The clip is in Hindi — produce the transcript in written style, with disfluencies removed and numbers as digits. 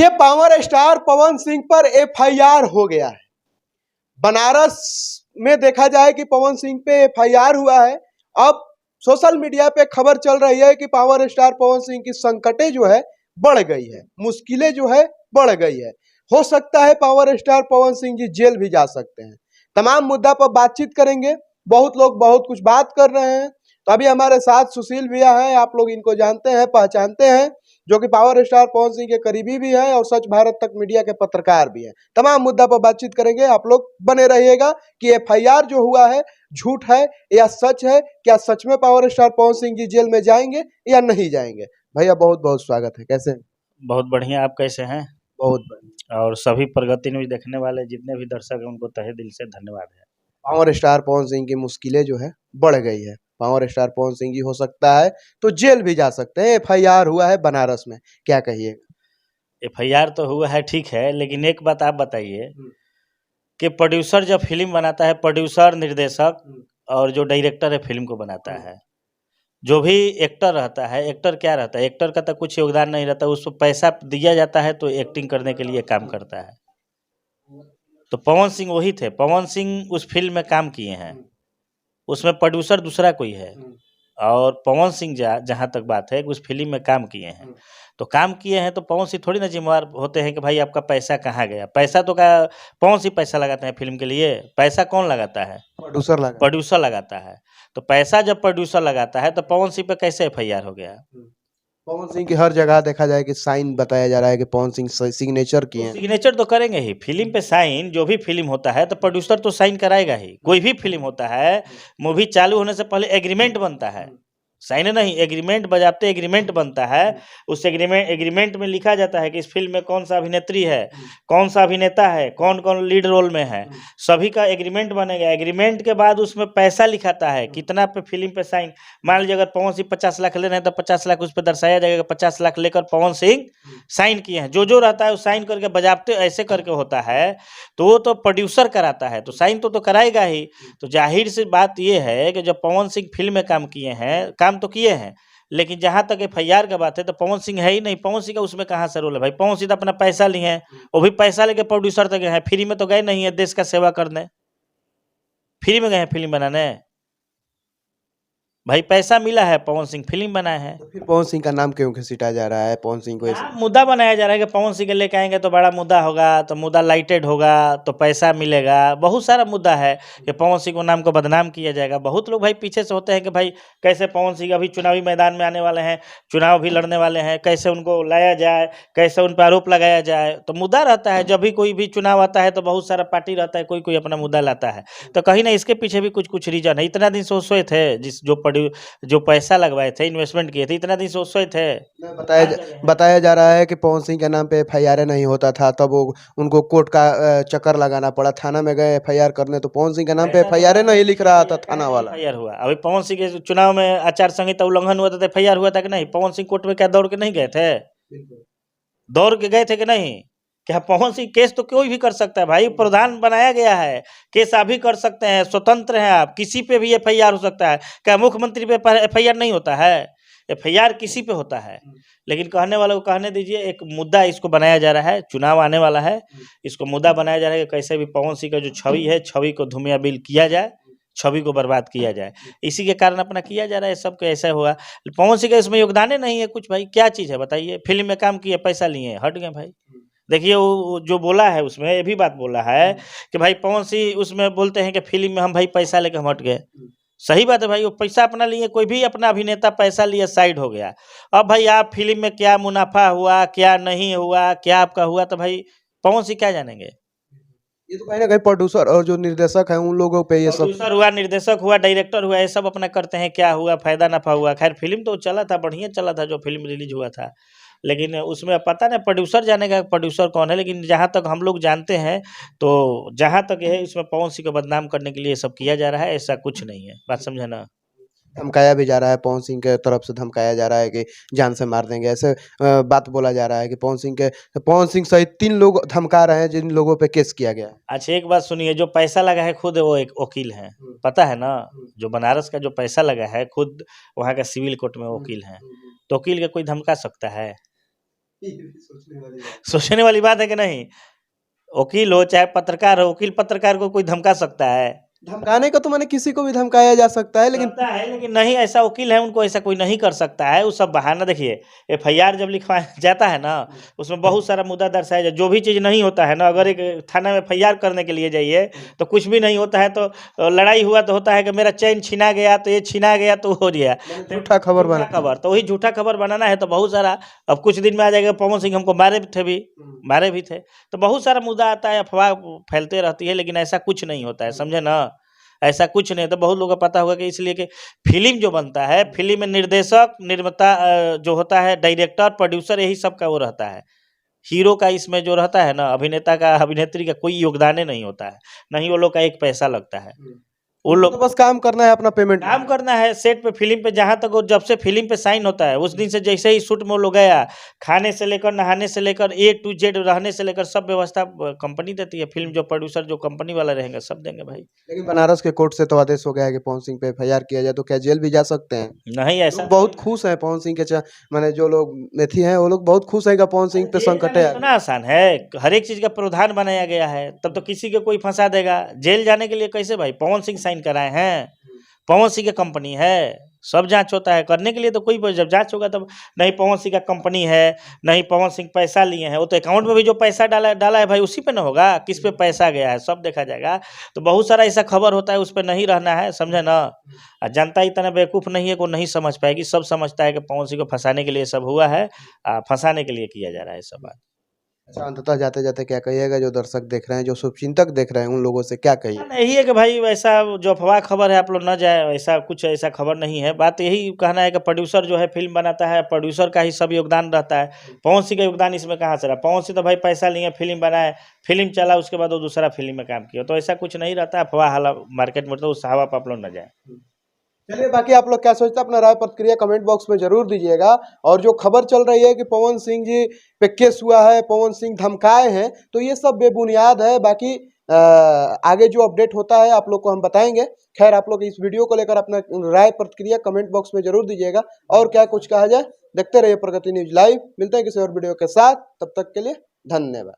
ये पावर स्टार पवन सिंह पर एफआईआर हो गया है। बनारस में देखा जाए कि पवन सिंह पे एफआईआर हुआ है। अब सोशल मीडिया पे खबर चल रही है कि पावर स्टार पवन सिंह की संकटें जो है बढ़ गई है, मुश्किलें जो है बढ़ गई है। हो सकता है power star Pawan Singh ji jail भी जा सकते हैं। तमाम मुद्दा पर बातचीत करेंगे। बहुत लोग बहुत कुछ बात कर रहे हैं। तो अभी हमारे साथ सुशील भैया हैं, आप लोग इनको जानते हैं, पहचानते हैं, जो कि पावर स्टार पवन सिंह के करीबी भी हैं और सच भारत तक मीडिया के पत्रकार भी हैं। तमाम मुद्दा पर बातचीत करेंगे, आप लोग बने रहिएगा कि एफआईआर जो हुआ है झूठ है या सच है। क्या सच में power star Pawan Singh ji jail में जाएंगे या नहीं जाएंगे? भैया बहुत बहुत स्वागत है, कैसे हैं? बहुत बढ़िया। आप कैसे हैं? बहुत बढ़िया। और सभी प्रगति न्यूज देखने वाले जितने भी दर्शक हैं उनको तहे दिल से धन्यवाद है। पावर स्टार पवन सिंह की मुश्किलें जो है बढ़ गई है। पावर स्टार पवन सिंह जी हो सकता है तो जेल भी जा सकते हैं। एफआईआर हुआ है बनारस में, क्या कहिए? एफआईआर तो हुआ है, ठीक है, लेकिन एक बात आप बताइए कि प्रोड्यूसर जब फिल्म बनाता है, प्रोड्यूसर, निर्देशक और जो डायरेक्टर है फिल्म को बनाता है, जो भी एक्टर रहता है, एक्टर क्या रहता है, एक्टर का तो कुछ योगदान नहीं रहता, उसको पैसा दिया जाता है तो एक्टिंग करने के लिए काम करता है। तो पवन सिंह वही थे। पवन सिंह उस फिल्म में काम किए हैं, उसमें प्रोड्यूसर दूसरा कोई है और पवन सिंह जहाँ तक बात है उस फिल्म में काम किए हैं। तो काम किए हैं तो पवन सिंह थोड़ी ना जिम्मेवार होते हैं कि भाई आपका पैसा कहाँ गया। पैसा तो का पवन सिंह पैसा लगाते हैं फिल्म के लिए। पैसा कौन लगाता है? प्रोड्यूसर लगाता है। तो पैसा जब प्रोड्यूसर लगाता है तो पवन सिंह पे कैसे एफआईआर हो गया? पवन सिंह की हर जगह देखा जाए कि साइन बताया जा रहा है कि पवन सिंह सिग्नेचर किए हैं। सिग्नेचर तो करेंगे ही फिल्म पे साइन। जो भी फिल्म होता है तो प्रोड्यूसर तो साइन कराएगा ही। कोई भी फिल्म होता है, मूवी चालू होने से पहले एग्रीमेंट बनता है, साइन नहीं, एग्रीमेंट बजाते एग्रीमेंट बनता है। उस एग्रीमेंट में लिखा जाता है कि इस फिल्म में कौन सा अभिनेत्री है, कौन सा अभिनेता है, कौन कौन लीड रोल में है, सभी का एग्रीमेंट बनेगा। एग्रीमेंट के बाद उसमें पैसा लिखाता है कितना पे फिल्म पे साइन। मान लीजिए अगर पवन सिंह 50 लाख ले रहे हैं तो 50 लाख उस पर दर्शाया जाएगा। 50 लाख लेकर पवन सिंह साइन किए हैं। जो रहता है वो साइन करके बजाते ऐसे करके होता है। तो वो तो प्रोड्यूसर कराता है, तो साइन तो कराएगा ही। तो जाहिर सी बात ये है कि जब पवन सिंह फिल्म में काम किए हैं, काम तो किए हैं, लेकिन जहां तक एफआईआर का बात है तो पवन सिंह है ही नहीं। पवन सिंह का उसमें कहां से रोल है भाई? पवन सिंह तो अपना पैसा लिए हैं, वो भी पैसा लेके प्रोड्यूसर तक गए हैं। फ्री में तो गए नहीं है देश का सेवा करने, फ्री में गए हैं फिल्म बनाने। भाई पैसा मिला है, पवन सिंह फिल्म बनाए हैं। तो फिर पवन सिंह का नाम क्यों घसीटा जा रहा है? पवन सिंह को ऐसे मुद्दा बनाया जा रहा है कि पवन सिंह के लेके आएंगे तो बड़ा मुद्दा होगा, तो मुद्दा लाइटेड होगा तो पैसा मिलेगा। बहुत सारा मुद्दा है कि पवन सिंह को नाम को बदनाम किया जाएगा। बहुत लोग भाई पीछे से होते हैं कि भाई कैसे पवन सिंह अभी चुनावी मैदान में आने वाले हैं, चुनाव भी लड़ने वाले हैं, कैसे उनको लाया जाए, कैसे उन पर आरोप लगाया जाए। तो मुद्दा रहता है, जब भी कोई भी चुनाव आता है तो बहुत सारा पार्टी रहता है, कोई कोई अपना मुद्दा लाता है। तो कहीं ना इसके पीछे भी कुछ रीजन है। इतना दिन सोचे थे जो पैसा लगवाए थे, इन्वेस्टमेंट किए थे, इतना दिन सोचे थे। बताया जा रहा है कि पवन सिंह के नाम पे एफआईआर नहीं होता था, तब वो उनको कोर्ट का चक्कर लगाना पड़ा। थाना में गए एफआईआर करने तो पवन सिंह के नाम पे एफआईआर नहीं लिख रहा था थाना वाला। एफआईआर हुआ। अभी पवन सिंह के चुनाव में आचार संहिता उल्लंघन हुआ था तो एफआईआर हुआ था कि नहीं? पवन सिंह कोर्ट में क्या दौड़ के नहीं गए थे? दौड़ के गए थे कि नहीं? क्या पवन सिंह केस तो कोई भी कर सकता है भाई, प्रधान बनाया गया है, केस आप भी कर सकते हैं, स्वतंत्र हैं आप, किसी पे भी एफआईआर हो सकता है। क्या मुख्यमंत्री पे एफआईआर नहीं होता है? एफआईआर किसी पे होता है। लेकिन कहने वालों को कहने दीजिए। एक मुद्दा इसको बनाया जा रहा है, चुनाव आने वाला है, इसको मुद्दा बनाया जा रहा है कि कैसे भी पवन सिंह का जो छवि है, छवि को धूमियाबिल किया जाए, छवि को बर्बाद किया जाए। इसी के कारण अपना किया जा रहा है। सब ऐसा हुआ। पवन सिंह का इसमें योगदान नहीं है कुछ। भाई क्या चीज़ है बताइए? फिल्म में काम किए, पैसा लिए, हट गए भाई। देखिए वो जो बोला है उसमें ये भी बात बोला है कि भाई पवन सिंह उसमें बोलते हैं कि फिल्म में हम भाई पैसा लेके हम हट गए। सही बात है भाई, वो पैसा अपना लिए, कोई भी अपना अभिनेता पैसा लिए साइड हो गया। अब भाई आप फिल्म में क्या मुनाफा हुआ, क्या नहीं हुआ, क्या आपका हुआ, तो भाई पवन सिंह क्या जानेंगे? ये तो कहीं ना कहीं प्रोड्यूसर और जो निर्देशक है उन लोगों पे ये सब। प्रोड्यूसर हुआ, निर्देशक हुआ, डायरेक्टर हुआ, ये सब अपना करते हैं, क्या हुआ, फायदा नफा हुआ। खैर फिल्म तो चला था, बढ़िया चला था जो फिल्म रिलीज हुआ था, लेकिन उसमें पता नहीं प्रोड्यूसर जानेगा प्रोड्यूसर कौन है। लेकिन जहाँ तक हम लोग जानते हैं, तो जहाँ तक है इसमें पवन सिंह को बदनाम करने के लिए सब किया जा रहा है, ऐसा कुछ नहीं है। बात समझे ना? धमकाया भी जा रहा है, पवन सिंह के तरफ से धमकाया जा रहा है कि जान से मार देंगे, ऐसे बात बोला जा रहा है कि पवन सिंह सहित 3 लोग धमका रहे हैं जिन लोगों पे केस किया गया है। अच्छा एक बात सुनिए, जो पैसा लगा है खुद वो एक वकील है, पता है ना? जो बनारस का जो पैसा लगा है खुद वहाँ का सिविल कोर्ट में वकील है। तो वकील का कोई धमका सकता है? सोचने वाली बात है कि नहीं? वकील हो चाहे पत्रकार हो, वकील पत्रकार को कोई धमका सकता है? धमकाने का तो मैंने किसी को भी धमकाया जा सकता है, लेकिन सकता है, लेकिन नहीं, ऐसा वकील है उनको ऐसा कोई नहीं कर सकता है। वो सब बहाना। देखिए, एफआईआर जब लिखवाया जाता है ना, उसमें बहुत सारा मुद्दा दर्शाया जाए, जो भी चीज़ नहीं होता है ना, अगर एक थाना में एफआईआर करने के लिए जाइए तो कुछ भी नहीं होता है, तो लड़ाई हुआ तो होता है कि मेरा चैन छीना गया, तो ये छीना गया, तो हो गया झूठा खबर बना। खबर। तो वही झूठा खबर बनाना है तो बहुत सारा, अब कुछ दिन में आ जाएगा पवन सिंह हमको मारे भी थे, तो बहुत सारा मुद्दा आता है, अफवाह फैलते रहती है, लेकिन ऐसा कुछ नहीं होता है, समझे ना? ऐसा कुछ नहीं। तो बहुत लोगों को पता होगा कि इसलिए कि फिल्म जो बनता है, फिल्म में निर्देशक, निर्माता, जो होता है डायरेक्टर, प्रोड्यूसर, यही सब का वो रहता है। हीरो का इसमें जो रहता है ना, अभिनेता का, अभिनेत्री का कोई योगदान नहीं होता है, नहीं वो लोग का एक पैसा लगता है। वो लोग तो बस काम करना है, अपना पेमेंट काम करना है सेट पे, फिल्म पे। जहाँ तक वो जब से फिल्म पे साइन होता है उस दिन से, जैसे ही शूट में वो लोग गया, खाने से लेकर, नहाने से लेकर, A to Z, रहने से लेकर सब व्यवस्था कंपनी देती है। फिल्म जो प्रोड्यूसर, जो कंपनी वाला रहेंगे, सब देंगे भाई। लेकिन बनारस के कोर्ट से तो आदेश हो गया है कि पवन सिंह पे एफआईआर किया जाए तो क्या जेल भी जा सकते हैं? नहीं, ऐसा लोग बहुत खुश हैं पवन सिंह के माने जो लोग मेथी हैं वो लोग बहुत खुश हैं कि पवन सिंह पे संकट है। इतना आसान है, हर एक चीज का प्रावधान बनाया गया है, तब तो किसी को कोई फंसा देगा। जेल जाने के लिए कैसे भाई? पवन सिंह साइन कराए हैं, पवन सिंह की कंपनी है, सब जांच होता है। करने के लिए तो कोई, जब जांच होगा तब, नहीं पवन सिंह का कंपनी है, नहीं पवन सिंह पैसा लिए हैं, वो तो अकाउंट में भी जो पैसा डाला है भाई, उसी पे ना होगा, किस पे पैसा गया है, सब देखा जाएगा। तो बहुत सारा ऐसा खबर होता है, उस पर नहीं रहना है, समझे ना? जनता इतना बेवकूफ़ नहीं है, को नहीं समझ पाएगी, सब समझता है कि पवन सिंह को फंसाने के लिए सब हुआ है, फंसाने के लिए किया जा रहा है सब बात। अच्छा, अंततः जाते जाते क्या कहिएगा जो दर्शक देख रहे हैं, जो शुभचिंतक देख रहे हैं, उन लोगों से क्या कहिए? यही है कि भाई वैसा जो अफवाह खबर है आप लोग न जाए, ऐसा कुछ ऐसा खबर नहीं है। बात यही कहना है कि प्रोड्यूसर जो है फिल्म बनाता है, प्रोड्यूसर का ही सब योगदान रहता है। पवन सिंह का योगदान इसमें कहाँ से रहा? पवन सिंह तो भाई पैसा लिए, फिल्म बनाए, फिल्म चला, उसके बाद वो दूसरा फिल्म में काम किया, तो ऐसा कुछ नहीं रहता। अफवाह हाला मार्केट में, तो उस हवा पर आप लोग न जाए। चलिए, बाकी आप लोग क्या सोचते हैं, अपना राय प्रतिक्रिया कमेंट बॉक्स में जरूर दीजिएगा। और जो खबर चल रही है कि पवन सिंह जी पे केस हुआ है, पवन सिंह धमकाए हैं, तो ये सब बेबुनियाद है। बाकी आगे जो अपडेट होता है आप लोग को हम बताएंगे। खैर, आप लोग इस वीडियो को लेकर अपना राय प्रतिक्रिया कमेंट बॉक्स में जरूर दीजिएगा। और क्या कुछ कहा जाए, देखते रहिए प्रगति न्यूज लाइव। मिलते हैं किसी और वीडियो के साथ, तब तक के लिए धन्यवाद।